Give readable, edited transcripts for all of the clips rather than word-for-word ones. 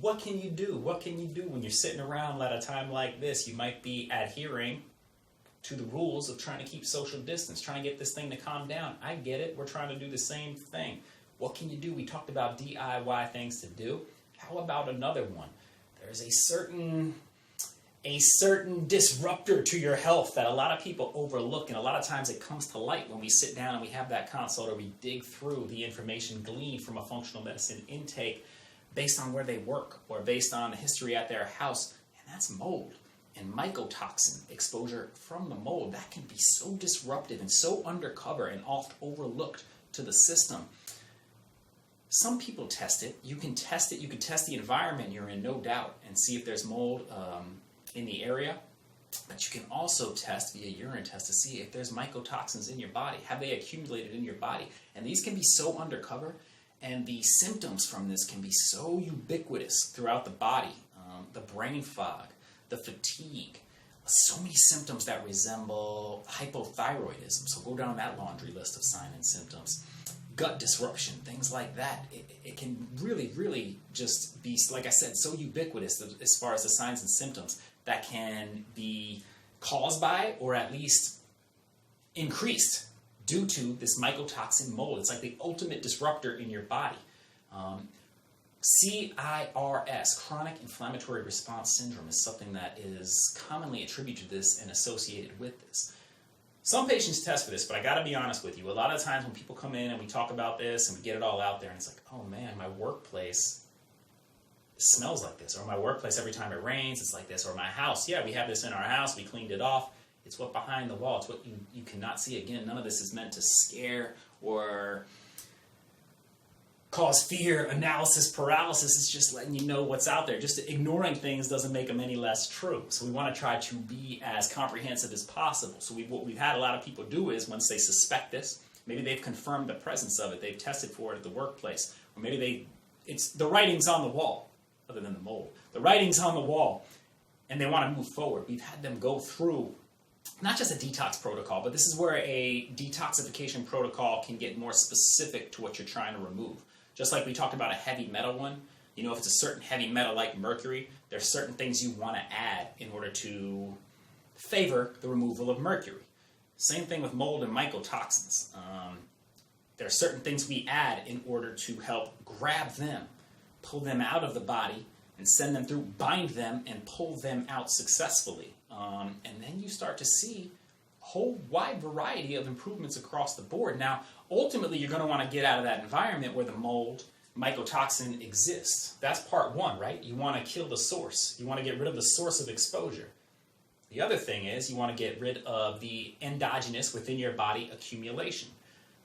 what can you do? What can you do when you're sitting around at a time like this? You might be adhering to the rules of trying to keep social distance, trying to get this thing to calm down. I get it. We're trying to do the same thing. What can you do? We talked about DIY things to do. How about another one? There's a certain disruptor to your health that a lot of people overlook, and a lot of times it comes to light when we sit down and we have that consult or we dig through the information gleaned from a functional medicine intake based on where they work or based on the history at their house, and that's mold and mycotoxin exposure from the mold. That can be so disruptive and so undercover and oft overlooked to the system. Some people test it. You can test it. You can test the environment you're in, no doubt, and see if there's mold in the area. But you can also test via urine test to see if there's mycotoxins in your body. Have they accumulated in your body? And these can be so undercover, and the symptoms from this can be so ubiquitous throughout the body. The brain fog, the fatigue, so many symptoms that resemble hypothyroidism. So go down that laundry list of signs and symptoms. Gut disruption, things like that. It can really, really just be, like I said, so ubiquitous as far as the signs and symptoms that can be caused by or at least increased due to this mycotoxin mold. It's like the ultimate disruptor in your body. CIRS, chronic inflammatory response syndrome, is something that is commonly attributed to this and associated with this. Some patients test for this, but I got to be honest with you. A lot of times when people come in and we talk about this and we get it all out there, and it's like, oh man, my workplace smells like this, or my workplace every time it rains, it's like this, or my house, yeah, we have this in our house, we cleaned it off. It's what behind the wall. It's what you cannot see. Again, none of this is meant to scare or cause fear, analysis, paralysis. It's just letting you know what's out there. Just ignoring things doesn't make them any less true. So we want to try to be as comprehensive as possible. So what we've had a lot of people do is, once they suspect this, maybe they've confirmed the presence of it, they've tested for it at the workplace, or maybe it's the writing's on the wall, other than the mold. The writing's on the wall, and they want to move forward. We've had them go through not just a detox protocol, but this is where a detoxification protocol can get more specific to what you're trying to remove. Just like we talked about a heavy metal one, if it's a certain heavy metal like mercury, there's certain things you want to add in order to favor the removal of mercury. Same thing with mold and mycotoxins. There are certain things we add in order to help grab them, pull them out of the body, and send them through, bind them, and pull them out successfully. And then you start to see a whole wide variety of improvements across the board. Now, ultimately, you're going to want to get out of that environment where the mold, mycotoxin exists. That's part one, right? You want to kill the source. You want to get rid of the source of exposure. The other thing is you want to get rid of the endogenous within your body accumulation.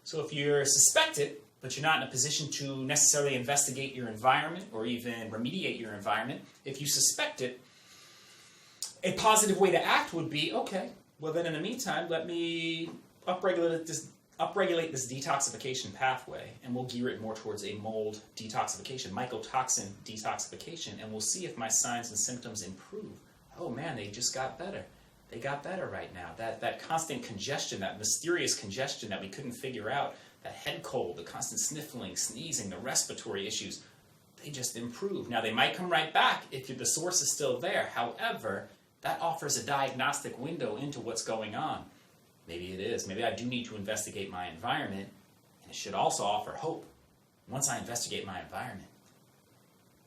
So if you're suspected, but you're not in a position to necessarily investigate your environment or even remediate your environment, if you suspect it, a positive way to act would be, okay, well then in the meantime, let me upregulate this detoxification pathway, and we'll gear it more towards a mold detoxification, mycotoxin detoxification, and we'll see if my signs and symptoms improve. Oh man, they just got better. They got better right now. That constant congestion, that mysterious congestion that we couldn't figure out, that head cold, the constant sniffling, sneezing, the respiratory issues, they just improve. Now they might come right back if the source is still there. However, that offers a diagnostic window into what's going on. Maybe it is. Maybe I do need to investigate my environment, and it should also offer hope. Once I investigate my environment,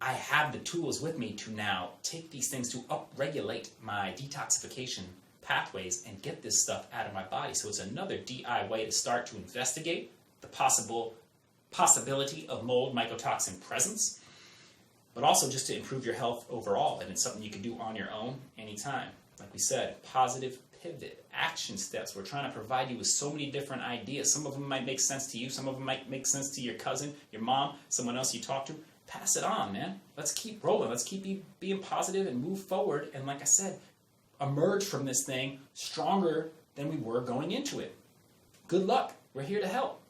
I have the tools with me to now take these things to upregulate my detoxification pathways and get this stuff out of my body. So it's another DI way to start to investigate the possibility of mold mycotoxin presence, but also just to improve your health overall. And it's something you can do on your own anytime. Like we said, positive pivot, action steps. We're trying to provide you with so many different ideas. Some of them might make sense to you. Some of them might make sense to your cousin, your mom, someone else you talk to. Pass it on, man. Let's keep rolling. Let's keep being positive and move forward. And like I said, emerge from this thing stronger than we were going into it. Good luck. We're here to help.